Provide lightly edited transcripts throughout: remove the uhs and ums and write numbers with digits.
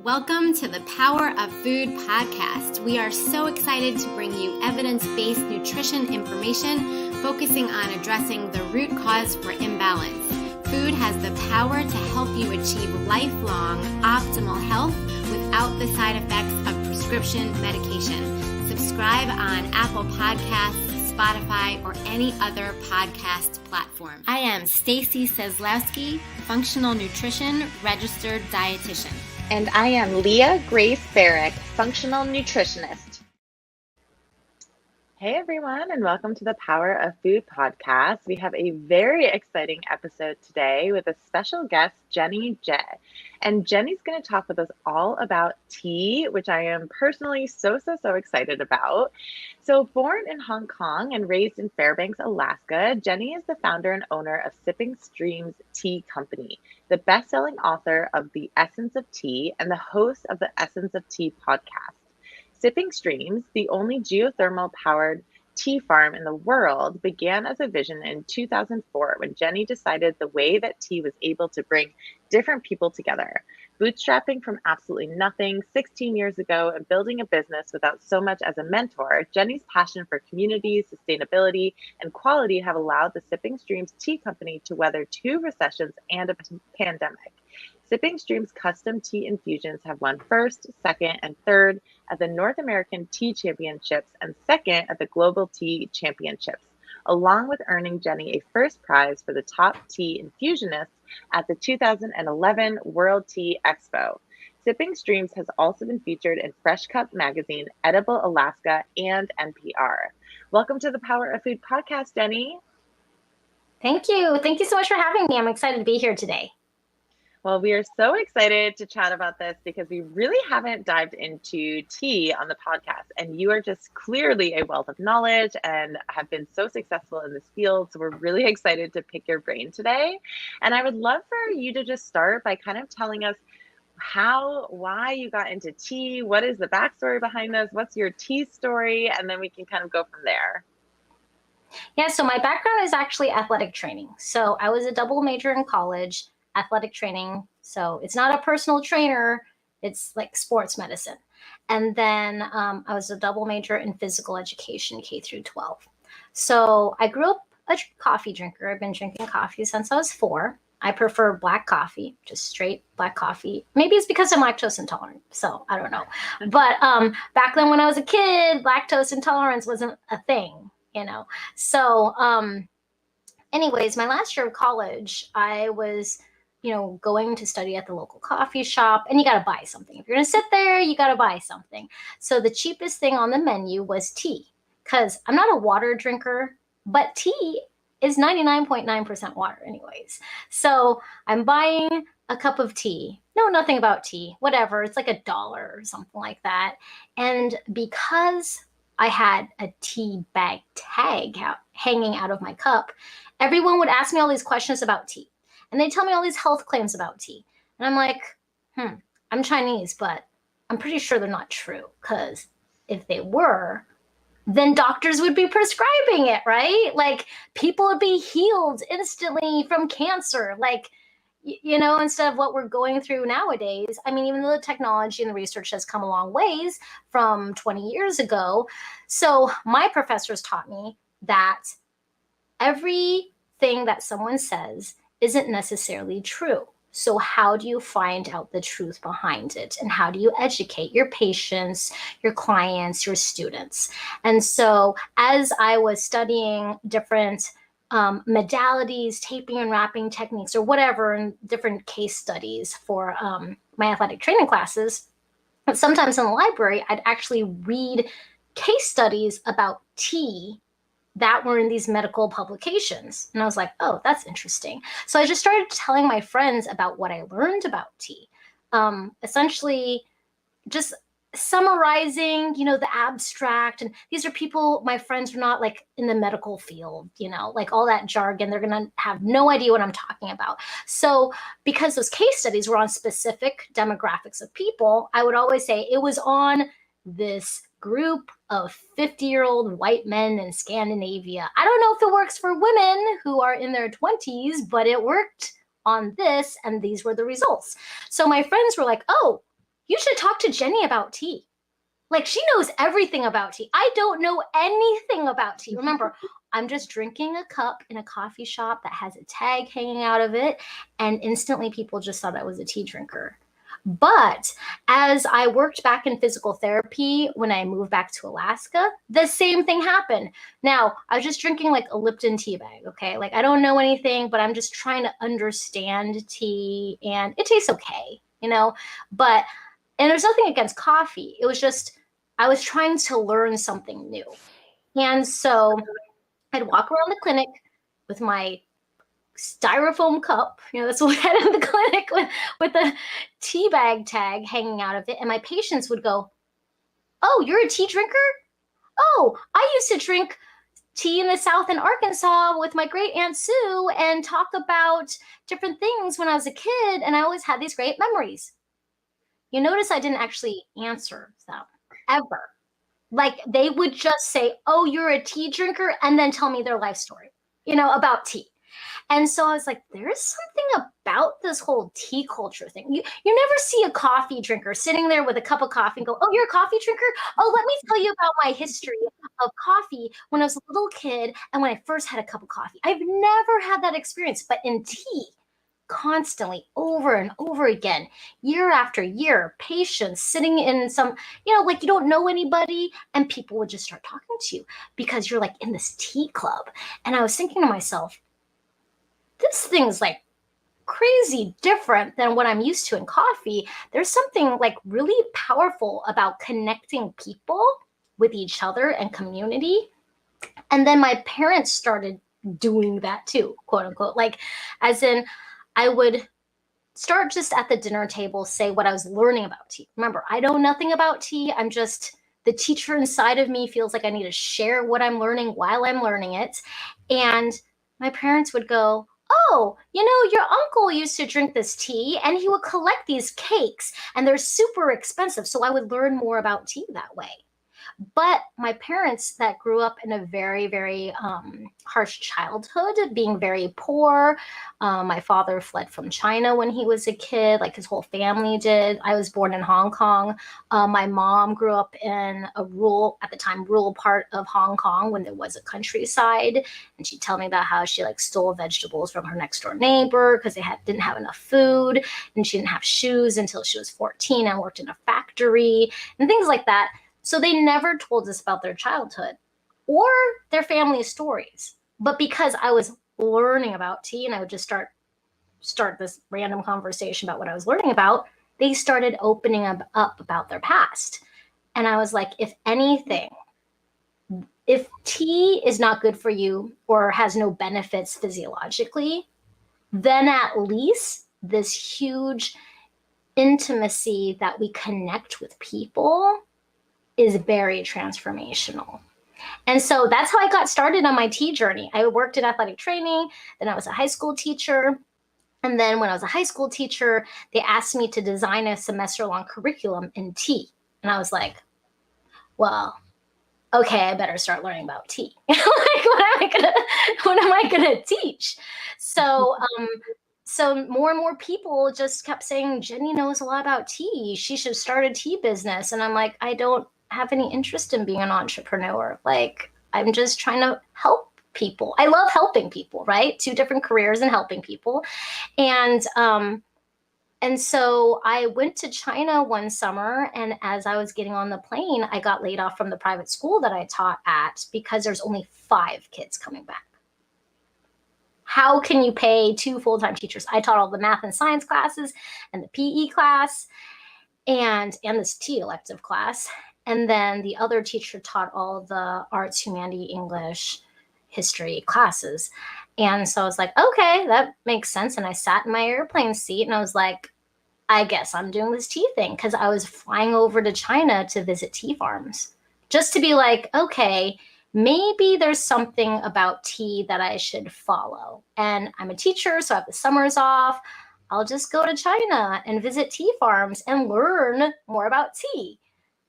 Welcome to the Power of Food podcast. We are so excited to bring you evidence-based nutrition information focusing on addressing the root cause for imbalance. Food has the power to help you achieve lifelong optimal health without the side effects of prescription medication. Subscribe on Apple Podcasts, Spotify, or any other podcast platform. I am Stacy Seslowski, functional nutrition registered dietitian. And I am Leah Grace Barrick, functional nutritionist. Hey everyone, and welcome to the Power of Food podcast. We have a very exciting episode today with a special guest, Jenny Jett. And Jenny's going to talk with us all about tea, which I am personally so excited about. So born in Hong Kong and raised in Fairbanks, Alaska, Jenny is the founder and owner of Sipping Streams Tea Company, the best-selling author of The Essence of Tea and the host of the Essence of Tea podcast. Sipping Streams, the only geothermal-powered tea farm in the world, began as a vision in 2004 when Jenny decided the way that tea was able to bring different people together. Bootstrapping from absolutely nothing 16 years ago and building a business without so much as a mentor, Jenny's passion for community, sustainability, and quality have allowed the Sipping Streams Tea Company to weather 2 recessions and a pandemic. Sipping Streams custom tea infusions have won first, second, and third at the North American Tea Championships and second at the Global Tea Championships, along with earning Jenny a first prize for the top tea infusionist at the 2011 World Tea Expo. Sipping Streams has also been featured in Fresh Cup Magazine, Edible Alaska, and NPR. Welcome to the Power of Food podcast, Jenny. Thank you. Thank you so much for having me. I'm excited to be here today. Well, we are so excited to chat about this because we really haven't dived into tea on the podcast. And you are just clearly a wealth of knowledge and have been so successful in this field. So we're really excited to pick your brain today. And I would love for you to just start by kind of telling us why you got into tea. What is the backstory behind this? What's your tea story? And then we can kind of go from there. Yeah, so my background is actually athletic training. So I was a double major in college. Athletic training. So it's not a personal trainer. It's like sports medicine. And then I was a double major in physical education, K through 12. So I grew up a coffee drinker. I've been drinking coffee since I was 4. I prefer black coffee, just straight black coffee. Maybe it's because I'm lactose intolerant. So I don't know. But back then when I was a kid, lactose intolerance wasn't a thing, you know. So anyways, my last year of college, I was going to study at the local coffee shop, and you got to buy something. If you're going to sit there, you got to buy something. So the cheapest thing on the menu was tea, because I'm not a water drinker, but tea is 99.9% water anyways. So I'm buying a cup of tea. Know nothing about tea, whatever. It's like $1 or something like that. And because I had a tea bag tag hanging out of my cup, everyone would ask me all these questions about tea. And they tell me all these health claims about tea. And I'm like, I'm Chinese, but I'm pretty sure they're not true. Because if they were, then doctors would be prescribing it, right? Like people would be healed instantly from cancer. Like, instead of what we're going through nowadays. I mean, even though the technology and the research has come a long ways from 20 years ago. So my professors taught me that everything that someone says isn't necessarily true. So how do you find out the truth behind it? And how do you educate your patients, your clients, your students? And so as I was studying different modalities, taping and wrapping techniques or whatever, and different case studies for my athletic training classes, sometimes in the library, I'd actually read case studies about tea that were in these medical publications. And I was like, oh, that's interesting. So I just started telling my friends about what I learned about tea. Essentially just summarizing, the abstract. And these are people, my friends are not like in the medical field, like all that jargon. They're going to have no idea what I'm talking about. So because those case studies were on specific demographics of people, I would always say it was on this group of 50-year-old white men in Scandinavia. I don't know if it works for women who are in their 20s, but it worked on this, and these were the results. So my friends were like, oh, you should talk to Jenny about tea. Like, she knows everything about tea. I don't know anything about tea. Remember, I'm just drinking a cup in a coffee shop that has a tag hanging out of it. And instantly people just thought I was a tea drinker. But as I worked back in physical therapy, when I moved back to Alaska, the same thing happened. Now, I was just drinking like a Lipton tea bag, okay? Like, I don't know anything, but I'm just trying to understand tea, and it tastes okay, But, and there's nothing against coffee. It was just, I was trying to learn something new. And so I'd walk around the clinic with my styrofoam cup, that's what we had in the clinic, with a tea bag tag hanging out of it. And my patients would go, "Oh, you're a tea drinker? Oh, I used to drink tea in the South in Arkansas with my great Aunt Sue and talk about different things when I was a kid. And I always had these great memories." You notice I didn't actually answer them ever. Like, they would just say, "Oh, you're a tea drinker," and then tell me their life story, about tea. And so I was like, there's something about this whole tea culture thing. You never see a coffee drinker sitting there with a cup of coffee and go, "Oh, you're a coffee drinker? Oh, let me tell you about my history of coffee when I was a little kid and when I first had a cup of coffee." I've never had that experience, but in tea, constantly, over and over again, year after year, patients sitting in some, like, you don't know anybody, and people would just start talking to you because you're like in this tea club. And I was thinking to myself, this thing's like crazy different than what I'm used to in coffee. There's something like really powerful about connecting people with each other and community. And then my parents started doing that too, quote unquote. Like, as in, I would start just at the dinner table, say what I was learning about tea. Remember, I know nothing about tea. I'm just, the teacher inside of me feels like I need to share what I'm learning while I'm learning it. And my parents would go, "Oh, your uncle used to drink this tea and he would collect these cakes and they're super expensive." So I would learn more about tea that way. But my parents, that grew up in a very, very harsh childhood, being very poor. My father fled from China when he was a kid, like his whole family did. I was born in Hong Kong. My mom grew up in a at the time, rural part of Hong Kong when there was a countryside. And she'd tell me about how she like stole vegetables from her next door neighbor because they didn't have enough food. And she didn't have shoes until she was 14 and worked in a factory and things like that. So they never told us about their childhood or their family stories. But because I was learning about tea and I would just start this random conversation about what I was learning about, they started opening up about their past. And I was like, if anything, if tea is not good for you or has no benefits physiologically, then at least this huge intimacy that we connect with people is very transformational. And so that's how I got started on my tea journey. I worked in athletic training, then I was a high school teacher. And then when I was a high school teacher, they asked me to design a semester-long curriculum in tea. And I was like, well, okay, I better start learning about tea. Like, what am I gonna teach? So so more and more people just kept saying, "Jenny knows a lot about tea. She should start a tea business." And I'm like, I don't have any interest in being an entrepreneur. Like, I'm just trying to help people. I love helping people, right? 2 different careers and helping people. And so I went to China one summer, and as I was getting on the plane, I got laid off from the private school that I taught at because there's only 5 kids coming back. How can you pay 2 full-time teachers? I taught all the math and science classes and the PE class and this tea elective class. And then the other teacher taught all the arts, humanity, English, history classes. And so I was like, okay, that makes sense. And I sat in my airplane seat and I was like, I guess I'm doing this tea thing, because I was flying over to China to visit tea farms just to be like, okay, maybe there's something about tea that I should follow. And I'm a teacher, so I have the summers off. I'll just go to China and visit tea farms and learn more about tea,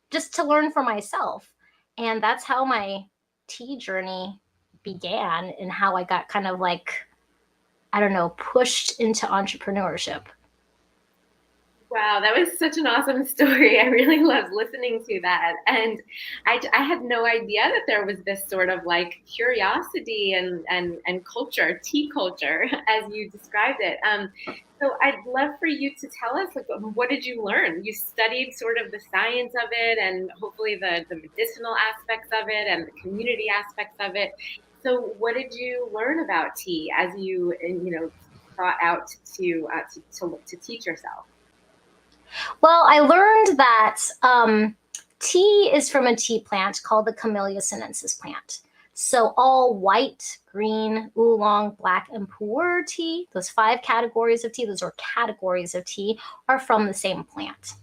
just to learn for myself. And that's how my tea journey began and how I got kind of like, I don't know, pushed into entrepreneurship. Wow, that was such an awesome story. I really loved listening to that. And I had no idea that there was this sort of like curiosity and culture, tea culture, as you described it. So I'd love for you to tell us, like, what did you learn? You studied sort of the science of it and hopefully the medicinal aspects of it and the community aspects of it. So what did you learn about tea as you, sought out to teach yourself? Well, I learned that tea is from a tea plant called the Camellia sinensis plant. So all white, green, oolong, black, and pu'er tea, those 5 categories of tea, those are categories of tea, are from the same plant.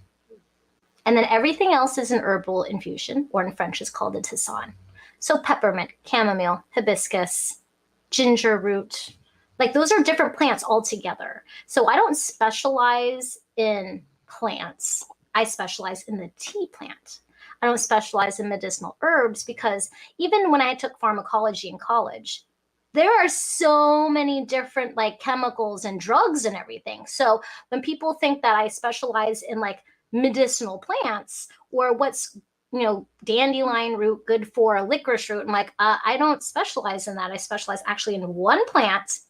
And then everything else is an herbal infusion, or in French is called a tisane. So peppermint, chamomile, hibiscus, ginger root, like those are different plants altogether. So I don't specialize in plants. I specialize in the tea plant. I don't specialize in medicinal herbs because even when I took pharmacology in college, there are so many different like chemicals and drugs and everything. So when people think that I specialize in like medicinal plants or what's dandelion root good for licorice root, I'm like, I don't specialize in that. I specialize actually in one plant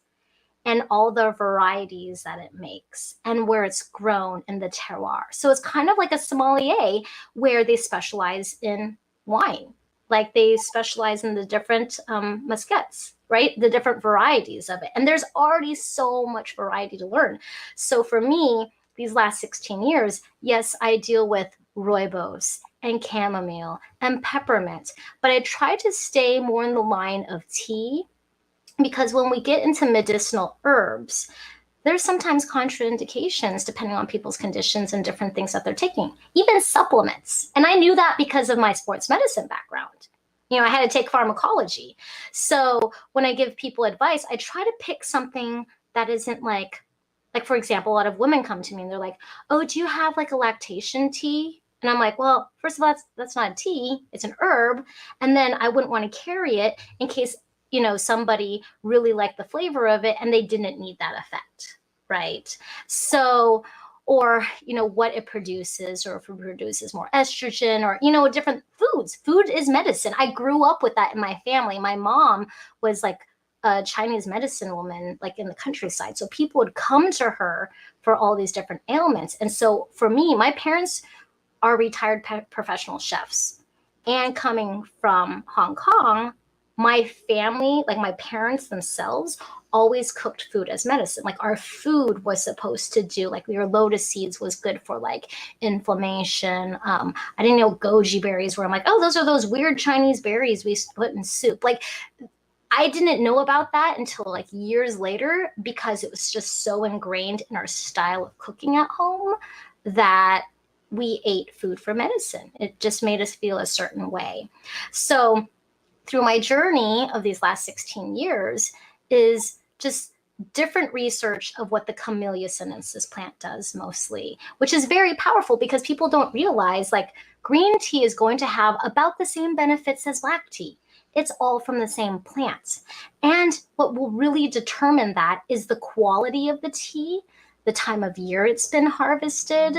and all the varieties that it makes and where it's grown in the terroir. So it's kind of like a sommelier where they specialize in wine, like they specialize in the different muscats, right? The different varieties of it. And there's already so much variety to learn. So for me, these last 16 years, yes, I deal with rooibos and chamomile and peppermint, but I try to stay more in the line of tea because when we get into medicinal herbs, there's sometimes contraindications depending on people's conditions and different things that they're taking, even supplements. And I knew that because of my sports medicine background. I had to take pharmacology. So when I give people advice, I try to pick something that isn't like, for example, a lot of women come to me and they're like, oh, do you have like a lactation tea? And I'm like, well, first of all, that's not a tea, it's an herb. And then I wouldn't want to carry it in case somebody really liked the flavor of it and they didn't need that effect, right? So, or, what it produces, or if it produces more estrogen or, different foods. Food is medicine. I grew up with that in my family. My mom was like a Chinese medicine woman, like in the countryside. So people would come to her for all these different ailments. And so for me, my parents are retired professional chefs. And coming from Hong Kong, my family, like my parents themselves, always cooked food as medicine. Like our food was supposed to do, like your lotus seeds was good for like inflammation. I didn't know goji berries were. I'm like, oh, those are those weird Chinese berries we put in soup. Like I didn't know about that until like years later because it was just so ingrained in our style of cooking at home that we ate food for medicine. It just made us feel a certain way. So through my journey of these last 16 years is just different research of what the Camellia sinensis plant does mostly, which is very powerful because people don't realize like green tea is going to have about the same benefits as black tea. It's all from the same plants. And what will really determine that is the quality of the tea, the time of year it's been harvested,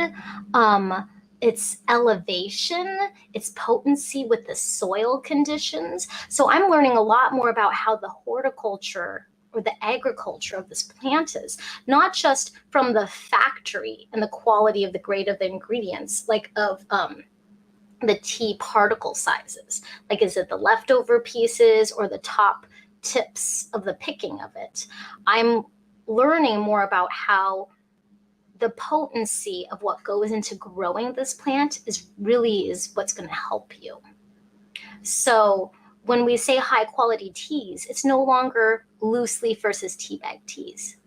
its elevation, its potency with the soil conditions. So I'm learning a lot more about how the horticulture or the agriculture of this plant is, not just from the factory and the quality of the grade of the ingredients, like of the tea particle sizes. Like, is it the leftover pieces or the top tips of the picking of it? I'm learning more about how the potency of what goes into growing this plant is what's going to help you. So when we say high quality teas, it's no longer loose leaf versus tea bag teas.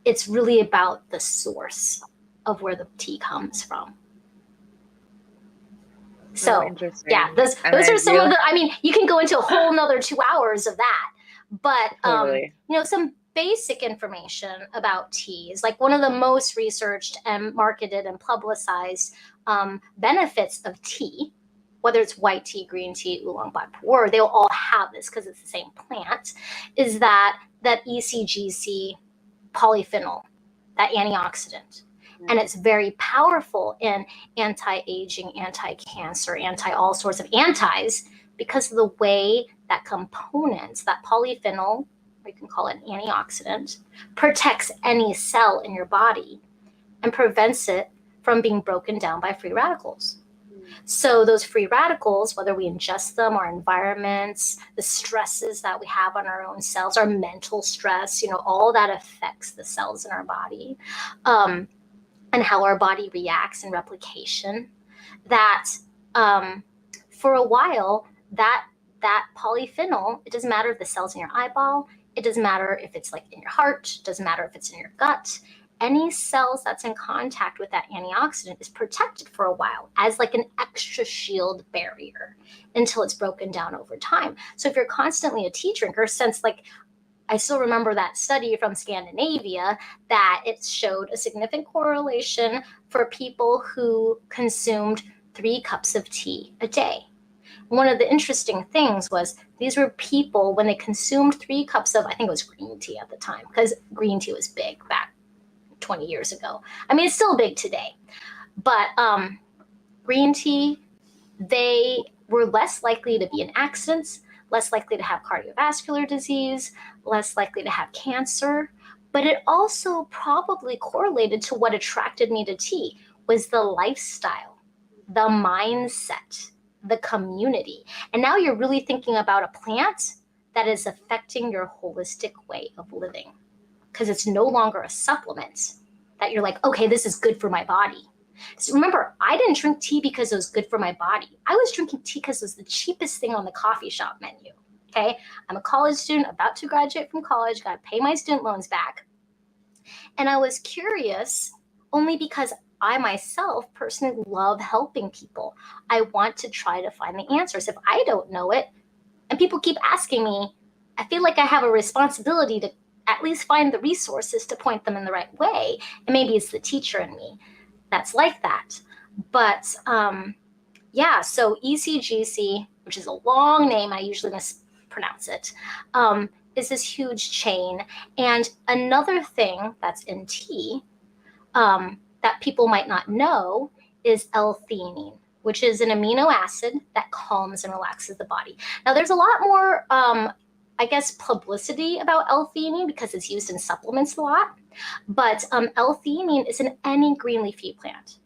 It's really about the source of where the tea comes from. So yeah, those are some of the, you can go into a whole nother 2 hours of that, but totally. Some basic information about teas, like one of the most researched and marketed and publicized benefits of tea, whether it's white tea, green tea, oolong, black pu'er, they'll all have this because it's the same plant, is that ECGC polyphenol, that antioxidant. And it's very powerful in anti-aging, anti-cancer, anti-all sorts of antis, because of the way that components, that polyphenol, or you can call it an antioxidant, protects any cell in your body and prevents it from being broken down by free radicals. So those free radicals, whether we ingest them, our environments, the stresses that we have on our own cells, our mental stress, all that affects the cells in our body, and how our body reacts in replication, that for a while, that polyphenol, it doesn't matter if the cell's in your eyeball, it doesn't matter if it's like in your heart, it doesn't matter if it's in your gut, any cells that's in contact with that antioxidant is protected for a while as like an extra shield barrier until it's broken down over time. So if you're constantly a tea drinker, since like I still remember that study from Scandinavia that it showed a significant correlation for people who consumed 3 cups of tea a day. One of the interesting things was these were people, when they consumed 3 cups of, I think it was green tea at the time, because green tea was big back 20 years ago. I mean, it's still big today. But green tea, they were less likely to be in accidents, less likely to have cardiovascular disease, less likely to have cancer. But it also probably correlated to what attracted me to tea was the lifestyle, the mindset, the community. And now you're really thinking about a plant that is affecting your holistic way of living, because it's no longer a supplement that you're like, okay, this is good for my body. So remember, I didn't drink tea because it was good for my body. I was drinking tea because it was the cheapest thing on the coffee shop menu. Okay, I'm a college student about to graduate from college, got to pay my student loans back. And I was curious only because I myself personally love helping people. I want to try to find the answers. If I don't know it and people keep asking me, I feel like I have a responsibility to at least find the resources to point them in the right way. And maybe it's the teacher in me that's like that. But yeah, so ECGC, which is a long name, I usually mispronounce it, is this huge chain. And another thing that's in tea that people might not know is L-theanine, which is an amino acid that calms and relaxes the body. Now, there's a lot more, I guess, publicity about L-theanine because it's used in supplements a lot. But L-theanine is in any green leafy plant.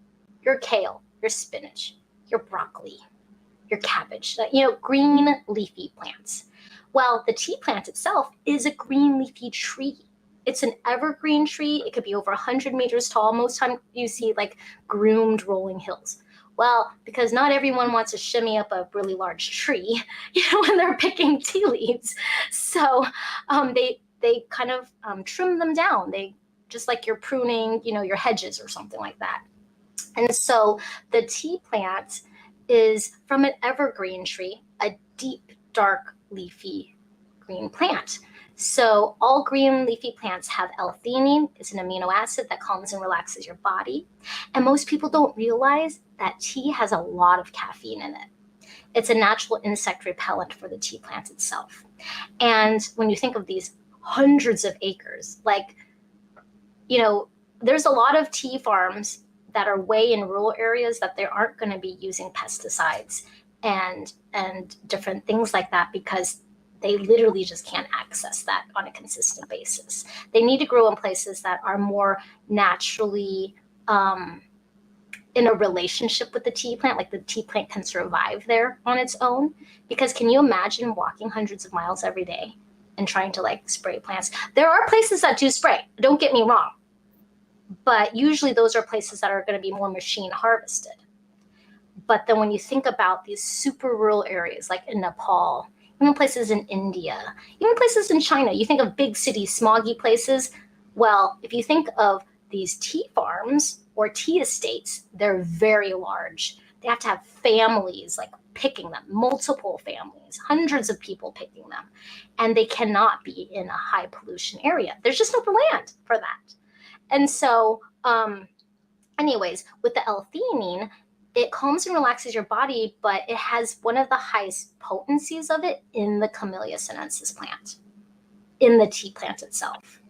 Your kale, your spinach, your broccoli, your cabbage, green leafy plants. Well, the tea plant itself is a green leafy tree. It's an evergreen tree. It could be over 100 meters tall. Most time you see like groomed rolling hills. Well, because not everyone wants to shimmy up a really large tree, when they're picking tea leaves. So they kind of trim them down. They just like you're pruning, your hedges or something like that. And so the tea plant is from an evergreen tree, a deep, dark, leafy green plant. So all green leafy plants have L-theanine. It's an amino acid that calms and relaxes your body. And most people don't realize that tea has a lot of caffeine in it. It's a natural insect repellent for the tea plant itself. And when you think of these hundreds of acres, there's a lot of tea farms that are way in rural areas that they aren't going to be using pesticides and different things like that because they literally just can't access that on a consistent basis. They need to grow in places that are more naturally in a relationship with the tea plant, like the tea plant can survive there on its own. Because can you imagine walking hundreds of miles every day and trying to spray plants? There are places that do spray, don't get me wrong. But usually those are places that are going to be more machine harvested. But then when you think about these super rural areas like in Nepal, even places in India, even places in China, you think of big cities, smoggy places. Well, if you think of these tea farms or tea estates, they're very large. They have to have families picking them, multiple families, hundreds of people picking them. And they cannot be in a high pollution area. There's just no land for that. And so anyways, with the L-theanine, it calms and relaxes your body, but it has one of the highest potencies of it in the Camellia sinensis plant, in the tea plant itself.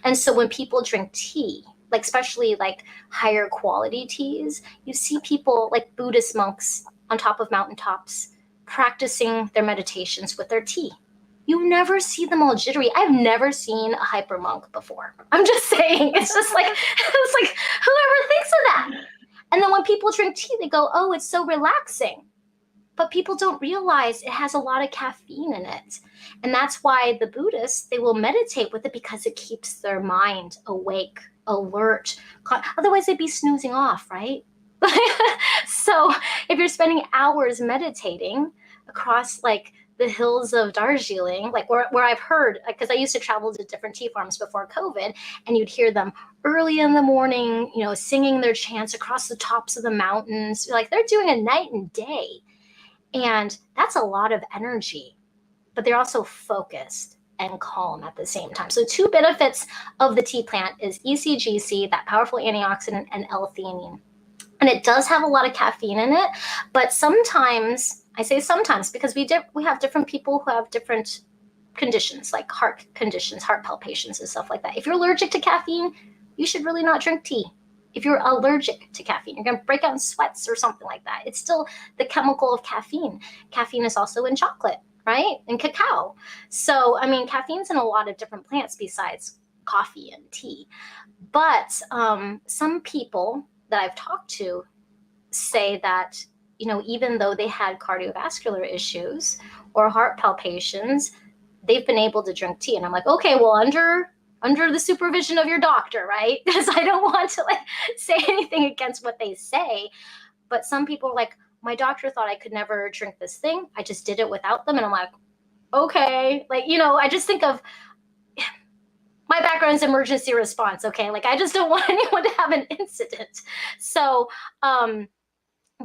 And so when people drink tea, like especially like higher quality teas, you see people like Buddhist monks on top of mountaintops practicing their meditations with their tea. You never see them all jittery. I've never seen a hyper monk before. I'm just saying. It's just like, it's like, whoever thinks of that? And then when people drink tea, they go, oh, it's so relaxing. But people don't realize it has a lot of caffeine in it. And that's why the Buddhists, they will meditate with it because it keeps their mind awake, alert. Otherwise, they'd be snoozing off, right? So if you're spending hours meditating across like the hills of Darjeeling, like where I've heard, because I used to travel to different tea farms before COVID, and you'd hear them early in the morning, you know, singing their chants across the tops of the mountains. Like they're doing a night and day. And that's a lot of energy, but they're also focused and calm at the same time. So two benefits of the tea plant is ECGC, that powerful antioxidant, and L-theanine. And it does have a lot of caffeine in it, but sometimes, I say sometimes because we have different people who have different conditions, like heart conditions, heart palpitations and stuff like that. If you're allergic to caffeine, you should really not drink tea. If you're allergic to caffeine, you're going to break out in sweats or something like that. It's still the chemical of caffeine. Caffeine is also in chocolate, right? And cacao. So, I mean, caffeine's in a lot of different plants besides coffee and tea. But some people that I've talked to say that, you know, even though they had cardiovascular issues or heart palpitations, they've been able to drink tea. And I'm like, okay, well, under the supervision of your doctor, right? Because I don't want to like say anything against what they say. But some people are like, my doctor thought I could never drink this thing. I just did it without them. And I'm like, okay. Like, you know, I just think of my background is emergency response. Okay. Like, I just don't want anyone to have an incident. So,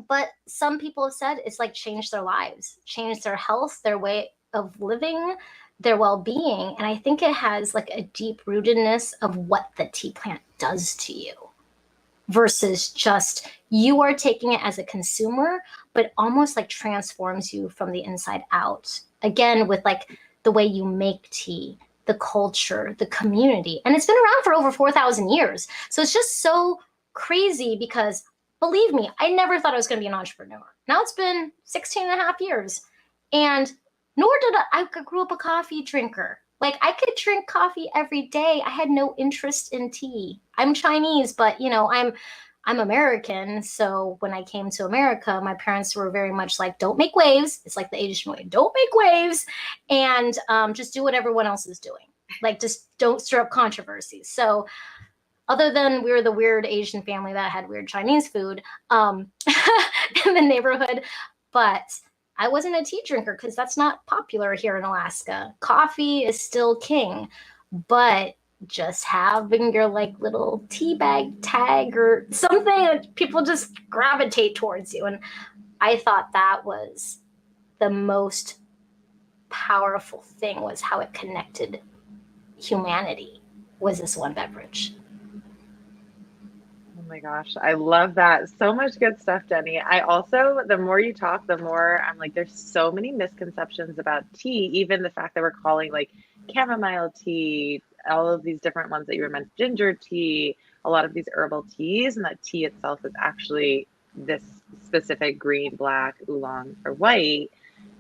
but some people have said it's like changed their lives, changed their health, their way of living, their well-being. And I think it has like a deep rootedness of what the tea plant does to you versus just you are taking it as a consumer, but almost like transforms you from the inside out. Again, with like the way you make tea, the culture, the community. And it's been around for over 4,000 years. So it's just so crazy because believe me, I never thought I was going to be an entrepreneur. Now it's been 16 and a half years. And nor did I grew up a coffee drinker. Like I could drink coffee every day. I had no interest in tea. I'm Chinese, but you know, I'm American. So when I came to America, my parents were very much like, don't make waves. It's like the Asian way. Don't make waves and just do what everyone else is doing. Like just don't stir up controversies. So other than we were the weird Asian family that had weird Chinese food in the neighborhood, but I wasn't a tea drinker because that's not popular here in Alaska. Coffee is still king, but just having your like little tea bag tag or something, people just gravitate towards you. And I thought that was the most powerful thing was how it connected humanity was this one beverage. Oh my gosh, I love that. So much good stuff, Jenny. I also, the more you talk, the more I'm like, there's so many misconceptions about tea, even the fact that we're calling like chamomile tea, all of these different ones that you mentioned, ginger tea, a lot of these herbal teas, and that tea itself is actually this specific green, black, oolong, or white.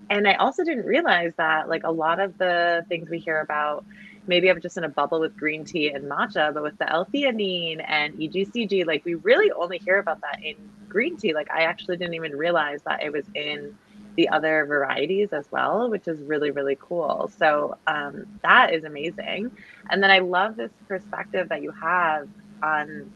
And I also didn't realize that like a lot of the things we hear about, maybe I'm just in a bubble with green tea and matcha, but with the L-theanine and EGCG, like we really only hear about that in green tea. Like I actually didn't even realize that it was in the other varieties as well, which is really, really cool. So that is amazing. And then I love this perspective that you have on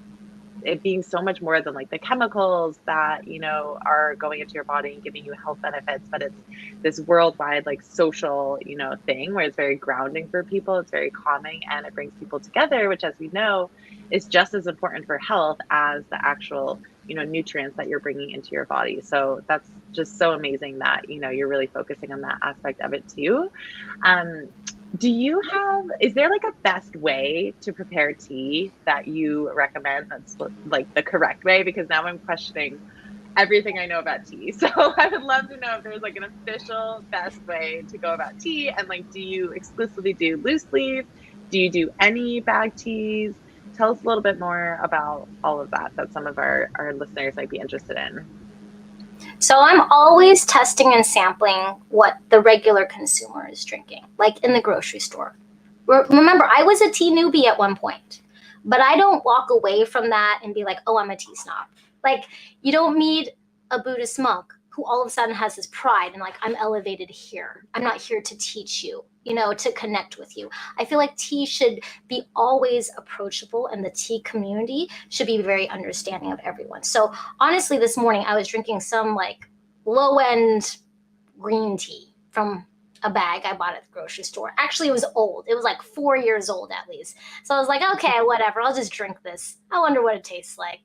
it being so much more than like the chemicals that, you know, are going into your body and giving you health benefits, but it's this worldwide like social, you know, thing where it's very grounding for people. It's very calming and it brings people together, which as we know is just as important for health as the actual, you know, nutrients that you're bringing into your body. So that's just so amazing that, you know, you're really focusing on that aspect of it too. Is there like a best way to prepare tea that you recommend that's like the correct way? Because now I'm questioning everything I know about tea. So I would love to know if there's like an official best way to go about tea. And like, do you exclusively do loose leaf? Do you do any bag teas? Tell us a little bit more about all of that some of our listeners might be interested in. So I'm always testing and sampling what the regular consumer is drinking, like in the grocery store. Remember, I was a tea newbie at one point, but I don't walk away from that and be like, oh, I'm a tea snob. Like, you don't meet a Buddhist monk who all of a sudden has this pride and like, I'm elevated here. I'm not here to teach you, to connect with you. I feel like tea should be always approachable, and the tea community should be very understanding of everyone. So honestly, this morning I was drinking some like low-end green tea from a bag I bought at the grocery store. Actually, it was old. It was like 4 years old at least. So I was like, okay, whatever. I'll just drink this. I wonder what it tastes like,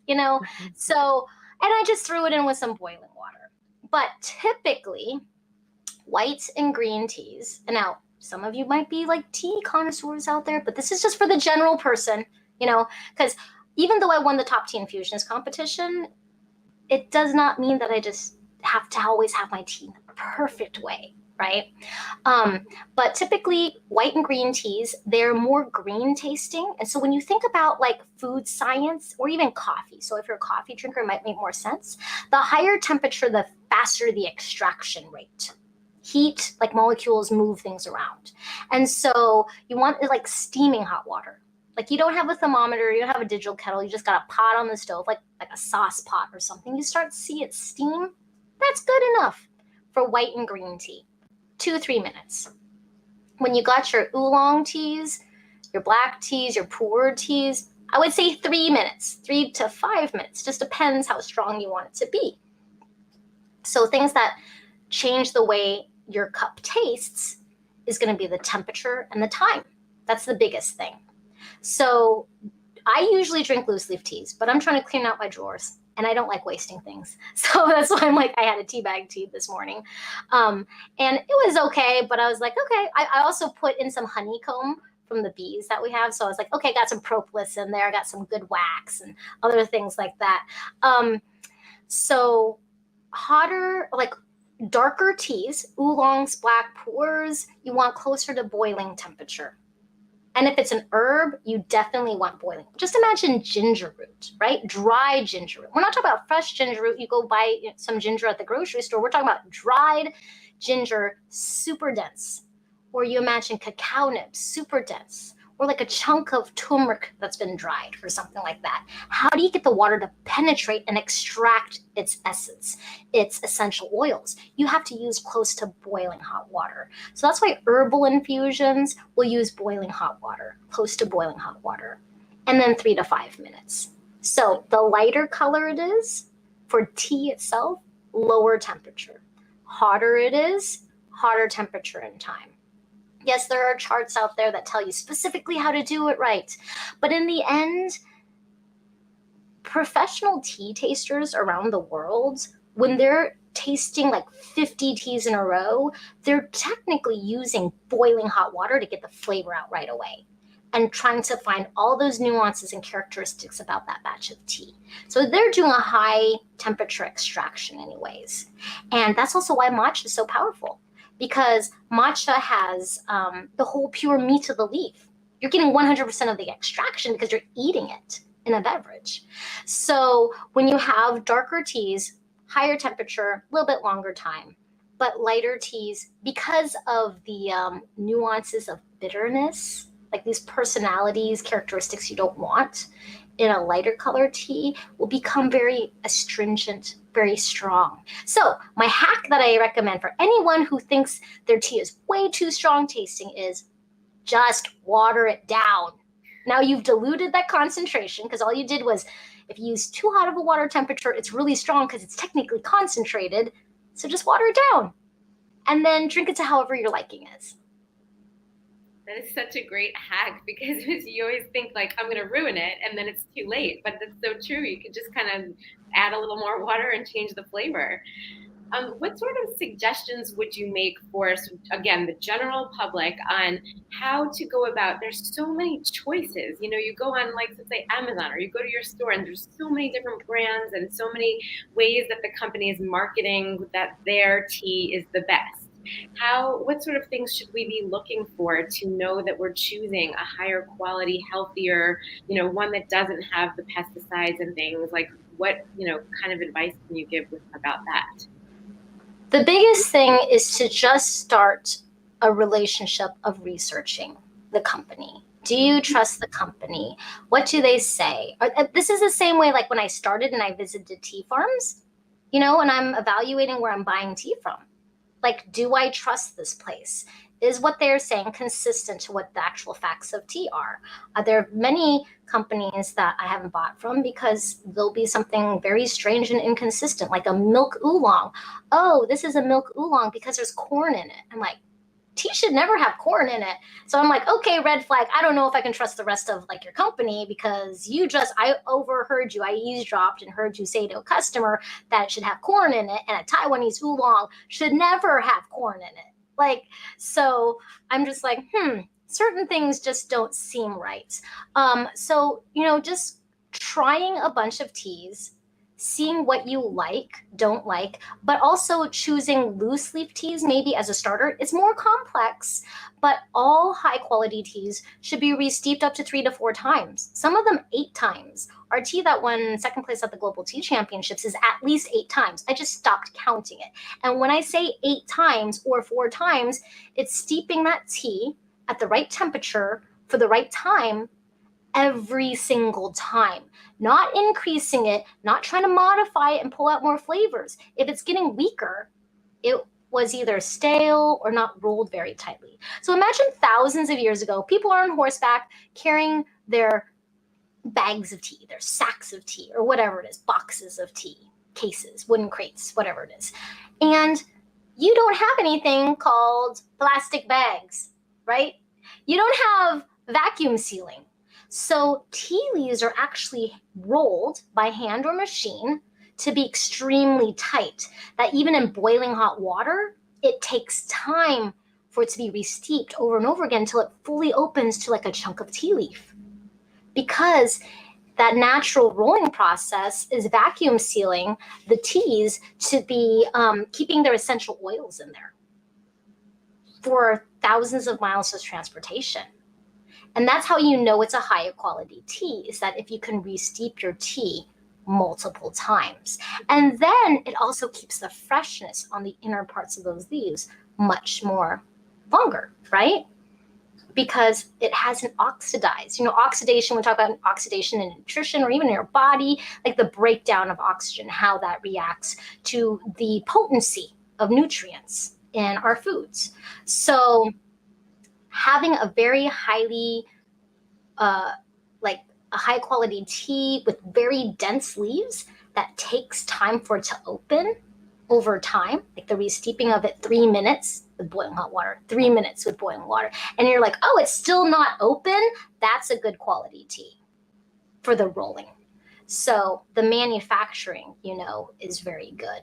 So, and I just threw it in with some boiling water. But typically, white and green teas, and now some of you might be like tea connoisseurs out there, but this is just for the general person, because even though I won the top tea infusionist competition, it does not mean that I just have to always have my tea in the perfect way, right? But typically white and green teas, they're more green tasting. And so when you think about like food science or even coffee, so if you're a coffee drinker, it might make more sense. The higher temperature, the faster the extraction rate. Heat, like molecules, move things around. And so you want it like steaming hot water. Like you don't have a thermometer, you don't have a digital kettle, you just got a pot on the stove, like a sauce pot or something. You start to see it steam. That's good enough for white and green tea. 2-3 minutes. When you got your oolong teas, your black teas, your pu'er teas, I would say 3 minutes, 3 to 5 minutes. Just depends how strong you want it to be. So things that change the way your cup tastes is going to be the temperature and the time. That's the biggest thing. So I usually drink loose leaf teas, but I'm trying to clean out my drawers and I don't like wasting things. So that's why I'm like, I had a tea bag tea this morning. And it was okay, but I was like, okay. I also put in some honeycomb from the bees that we have. So I was like, okay, got some propolis in there, got some good wax and other things like that. So hotter, like darker teas, oolongs, black pu'ers, you want closer to boiling temperature. And if it's an herb, you definitely want boiling. Just imagine ginger root, right? Dry ginger root. We're not talking about fresh ginger root. You go buy some ginger at the grocery store. We're talking about dried ginger, super dense. Or you imagine cacao nibs, super dense. Or like a chunk of turmeric that's been dried or something like that. How do you get the water to penetrate and extract its essence, its essential oils? You have to use close to boiling hot water. So that's why herbal infusions will use boiling hot water, close to boiling hot water, and then 3 to 5 minutes. So the lighter color it is for tea itself, lower temperature. Hotter it is, hotter temperature and time. Yes, there are charts out there that tell you specifically how to do it right. But in the end, professional tea tasters around the world, when they're tasting like 50 teas in a row, they're technically using boiling hot water to get the flavor out right away and trying to find all those nuances and characteristics about that batch of tea. So they're doing a high temperature extraction anyways. And that's also why matcha is so powerful. Because matcha has the whole pure meat of the leaf. You're getting 100% of the extraction because you're eating it in a beverage. So when you have darker teas, higher temperature, a little bit longer time, but lighter teas, because of the nuances of bitterness, like these personalities, characteristics you don't want in a lighter colored tea, will become very astringent, very strong. So my hack that I recommend for anyone who thinks their tea is way too strong tasting is just water it down. Now you've diluted that concentration because all you did was, if you use too hot of a water temperature, it's really strong because it's technically concentrated. So just water it down and then drink it to however your liking is. That is such a great hack because you always think like, I'm going to ruin it and then it's too late. But that's so true. You could just kind of add a little more water and change the flavor. What sort of suggestions would you make for, again, the general public on how to go about? There's so many choices. You go on, like, let's say Amazon, or you go to your store and there's so many different brands and so many ways that the company is marketing that their tea is the best. What sort of things should we be looking for to know that we're choosing a higher quality, healthier, one that doesn't have the pesticides and things? Like what, kind of advice can you give about that? The biggest thing is to just start a relationship of researching the company. Do you trust the company? What do they say? This is the same way like when I started and I visited tea farms, and I'm evaluating where I'm buying tea from. Like, do I trust this place? Is what they're saying consistent to what the actual facts of tea are? There are many companies that I haven't bought from because there'll be something very strange and inconsistent, like a milk oolong. Oh, this is a milk oolong because there's corn in it. I'm like, tea should never have corn in it. So I'm like, okay, red flag. I don't know if I can trust the rest of like your company because I overheard you. I eavesdropped and heard you say to a customer that it should have corn in it, and a Taiwanese oolong should never have corn in it. Like, so I'm just like, certain things just don't seem right. So, just trying a bunch of teas, seeing what you don't like, but also choosing loose leaf teas maybe as a starter. It's more complex, but all high quality teas should be re-steeped up to 3 to 4 times. Some of them 8 times. Our tea that won second place at the Global Tea Championships is at least 8 times. I just stopped counting it. And when I say 8 times or 4 times, it's steeping that tea at the right temperature for the right time every single time, not increasing it, not trying to modify it and pull out more flavors. If it's getting weaker, it was either stale or not rolled very tightly. So imagine thousands of years ago, people are on horseback carrying their bags of tea, their sacks of tea, or whatever it is, boxes of tea, cases, wooden crates, whatever it is. And you don't have anything called plastic bags, right? You don't have vacuum sealing. So tea leaves are actually rolled by hand or machine to be extremely tight, that even in boiling hot water, it takes time for it to be re-steeped over and over again until it fully opens to like a chunk of tea leaf. Because that natural rolling process is vacuum sealing the teas to be keeping their essential oils in there for thousands of miles of transportation. And that's how you know it's a higher quality tea, is that if you can re-steep your tea multiple times. And then it also keeps the freshness on the inner parts of those leaves much more longer, right? Because it hasn't oxidized. Oxidation, we talk about oxidation in nutrition or even in your body, like the breakdown of oxygen, how that reacts to the potency of nutrients in our foods. So having a very highly, like a high quality tea with very dense leaves that takes time for it to open over time, like the re-steeping of it 3 minutes with boiling hot water, 3 minutes with boiling water. And you're like, oh, it's still not open. That's a good quality tea for the rolling. So the manufacturing, is very good.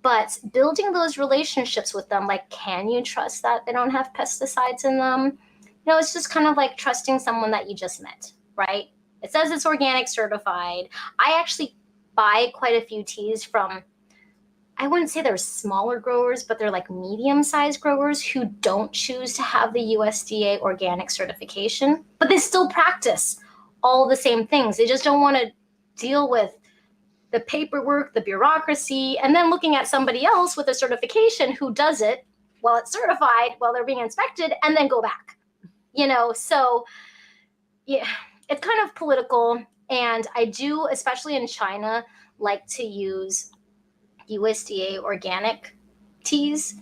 But building those relationships with them, like, can you trust that they don't have pesticides in them? It's just kind of like trusting someone that you just met, right? It says it's organic certified. I actually buy quite a few teas from, I wouldn't say they're smaller growers, but they're like medium-sized growers who don't choose to have the USDA organic certification, but they still practice all the same things. They just don't want to deal with the paperwork, the bureaucracy, and then looking at somebody else with a certification who does it while it's certified, while they're being inspected, and then go back. So yeah, it's kind of political. And I do, especially in China, like to use USDA organic teas,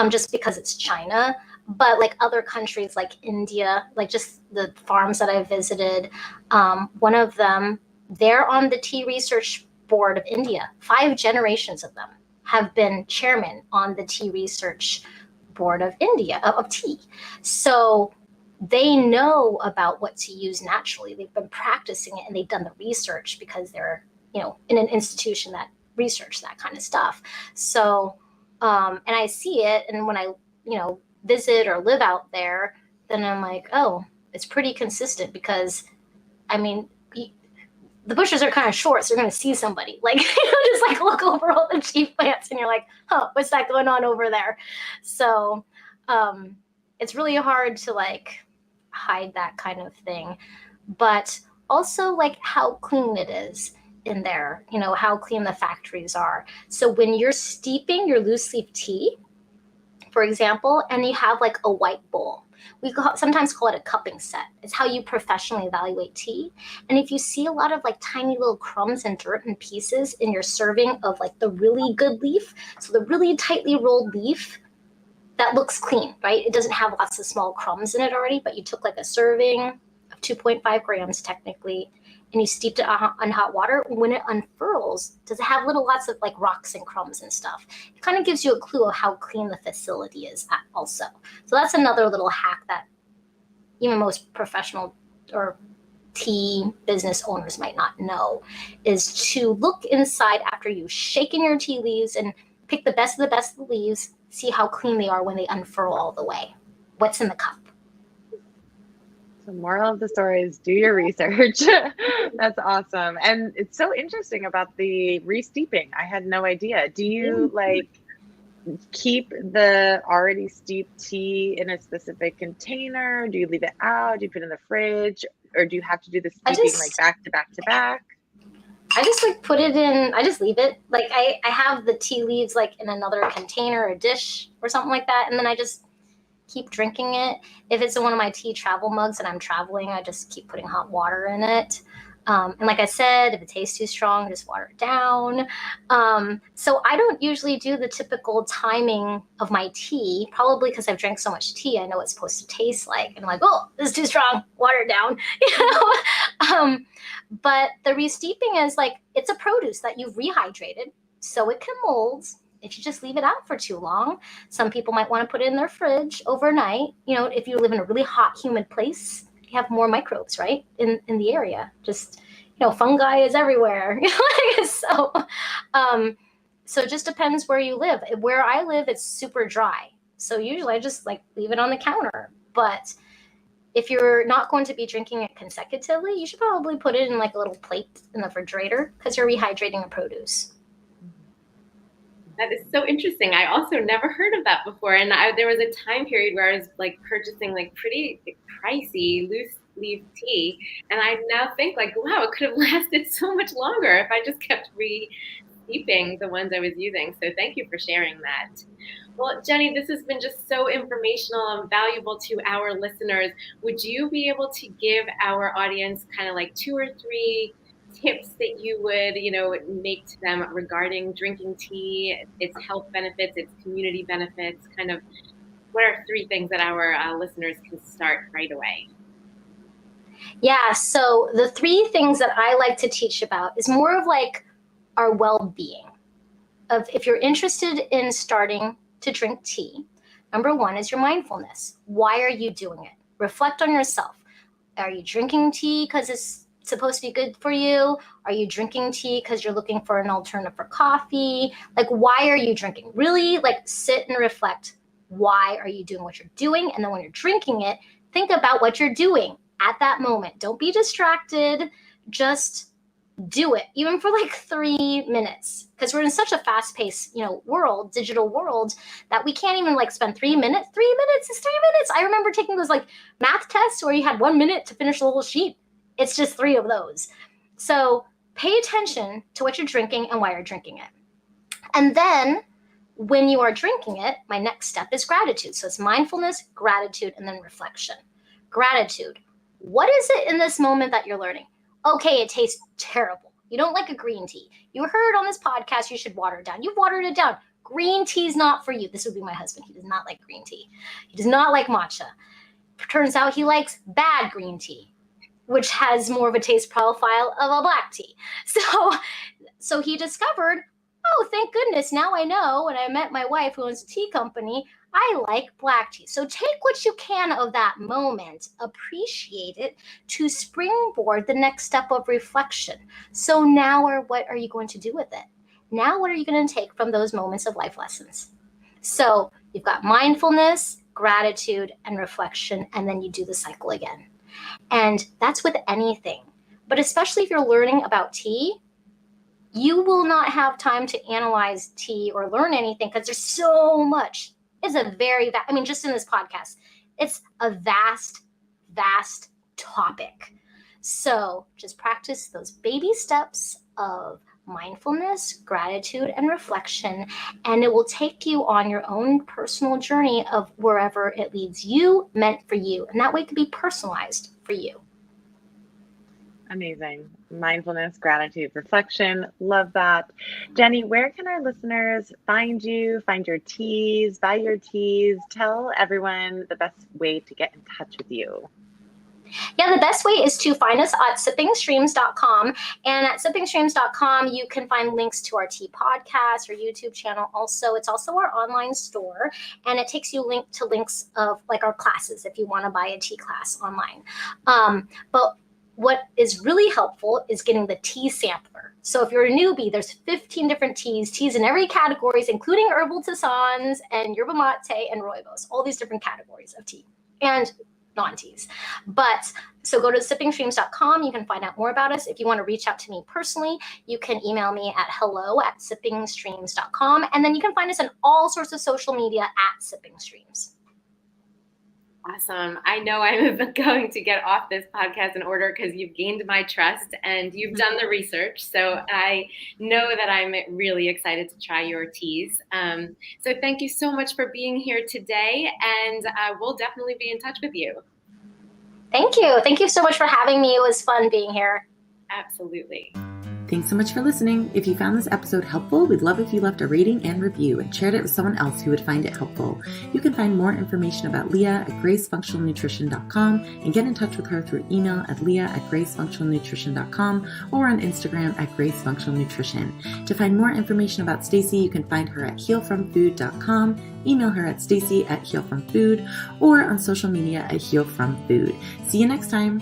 just because it's China. But like other countries like India, like just the farms that I visited, one of them, they're on the tea research board of India. 5 generations of them have been chairman on the tea research board of India, of tea. So they know about what to use naturally. They've been practicing it and they've done the research because they're, in an institution that research that kind of stuff. So, and I see it. And when I, visit or live out there, then I'm like, oh, it's pretty consistent because, the bushes are kind of short, so you're going to see somebody. Like, just like look over all the tea plants and you're like, huh, what's that going on over there? So it's really hard to like hide that kind of thing. But also like how clean it is in there, how clean the factories are. So when you're steeping your loose leaf tea, for example, and you have like a white bowl, we sometimes call it a cupping set. It's how you professionally evaluate tea. And if you see a lot of like tiny little crumbs and dirt and pieces in your serving of like the really good leaf, so the really tightly rolled leaf, that looks clean, right? It doesn't have lots of small crumbs in it already, but you took like a serving of 2.5 grams technically, and you steeped it on hot water. When it unfurls, does it have lots of like rocks and crumbs and stuff? It kind of gives you a clue of how clean the facility is also. So that's another little hack that even most professional or tea business owners might not know, is to look inside after you've shaken your tea leaves and pick the best of the leaves, see how clean they are when they unfurl all the way. What's in the cup? The moral of the story is do your research. That's awesome. And it's so interesting about the re-steeping. I had no idea. Do you like keep the already steeped tea in a specific container? Do you leave it out? Do you put it in the fridge? Or do you have to do the steeping like back to back to back? I just like put it in, I just leave it. Like I have the tea leaves like in another container or dish or something like that. And then I just keep drinking it. If it's in one of my tea travel mugs and I'm traveling, I just keep putting hot water in it. And like I said, if it tastes too strong, just water it down. So I don't usually do the typical timing of my tea, probably because I've drank so much tea, I know it's supposed to taste like. And I'm like, oh, this is too strong, water it down. But the re-steeping is like, it's a produce that you've rehydrated, so it can mold if you just leave it out for too long. Some people might want to put it in their fridge overnight. If you live in a really hot, humid place, you have more microbes, right? In the area, just, fungi is everywhere. So it just depends where you live. Where I live, it's super dry. So usually I just like leave it on the counter. But if you're not going to be drinking it consecutively, you should probably put it in like a little plate in the refrigerator because you're rehydrating a produce. That is so interesting. I also never heard of that before. And there was a time period where I was like purchasing like pretty pricey loose leaf tea. And I now think like, wow, it could have lasted so much longer if I just kept re-steeping the ones I was using. So thank you for sharing that. Well, Jenny, this has been just so informational and valuable to our listeners. Would you be able to give our audience kind of like 2 or 3 tips that you would, make to them regarding drinking tea, its health benefits, its community benefits? Kind of, what are 3 things that our listeners can start right away? Yeah, so the 3 things that I like to teach about is more of like our well-being. Of if you're interested in starting to drink tea, number 1 is your mindfulness. Why are you doing it? Reflect on yourself. Are you drinking tea because it's supposed to be good for you? Are you drinking tea because you're looking for an alternative for coffee? Like, why are you drinking? Really, like, sit and reflect. Why are you doing what you're doing? And then when you're drinking it, think about what you're doing at that moment. Don't be distracted. Just do it, even for like 3 minutes, because we're in such a fast-paced, world, digital world, that we can't even like spend 3 minutes. 3 minutes is 3 minutes. I remember taking those like math tests where you had 1 minute to finish the whole sheet. It's just 3 of those. So pay attention to what you're drinking and why you're drinking it. And then when you are drinking it, my next step is gratitude. So it's mindfulness, gratitude, and then reflection. Gratitude. What is it in this moment that you're learning? Okay, it tastes terrible. You don't like a green tea. You heard on this podcast you should water it down. You've watered it down. Green tea is not for you. This would be my husband. He does not like green tea. He does not like matcha. Turns out he likes bad green tea, which has more of a taste profile of a black tea. So he discovered, oh, thank goodness, now I know, when I met my wife who owns a tea company, I like black tea. So take what you can of that moment, appreciate it, to springboard the next step of reflection. So now what are you going to do with it? Now what are you going to take from those moments of life lessons? So you've got mindfulness, gratitude, and reflection, and then you do the cycle again. And that's with anything. But especially if you're learning about tea, you will not have time to analyze tea or learn anything because there's so much. It's a very, just in this podcast, it's a vast, vast topic. So just practice those baby steps of mindfulness, gratitude, and reflection, and it will take you on your own personal journey of wherever it leads you, meant for you. And that way it can be personalized for you. Amazing. Mindfulness, gratitude, reflection. Love that. Jenny, where can our listeners find you, find your teas, buy your teas? Tell everyone the best way to get in touch with you. Yeah, the best way is to find us at sippingstreams.com. And at sippingstreams.com, you can find links to our tea podcast or YouTube channel. Also, it's also our online store, and it takes you to links of like our classes if you want to buy a tea class online. But what is really helpful is getting the tea sampler. So if you're a newbie, there's 15 different teas in every categories, including herbal tisanes and yerba mate and rooibos, all these different categories of tea and non-teas. But so go to sippingstreams.com. You can find out more about us. If you want to reach out to me personally, you can email me at hello@sippingstreams.com. And then you can find us on all sorts of social media at Sipping Streams. Awesome. I know I'm going to get off this podcast in order because you've gained my trust and you've done the research. So I know that I'm really excited to try your teas. So thank you so much for being here today, and we'll definitely be in touch with you. Thank you. Thank you so much for having me. It was fun being here. Absolutely. Thanks so much for listening. If you found this episode helpful, we'd love if you left a rating and review and shared it with someone else who would find it helpful. You can find more information about Leah at gracefunctionalnutrition.com and get in touch with her through email at leah@gracefunctionalnutrition.com or on Instagram at gracefunctionalnutrition. To find more information about Stacy, you can find her at healfromfood.com, email her at stacy@healfromfood, or on social media at healfromfood. See you next time.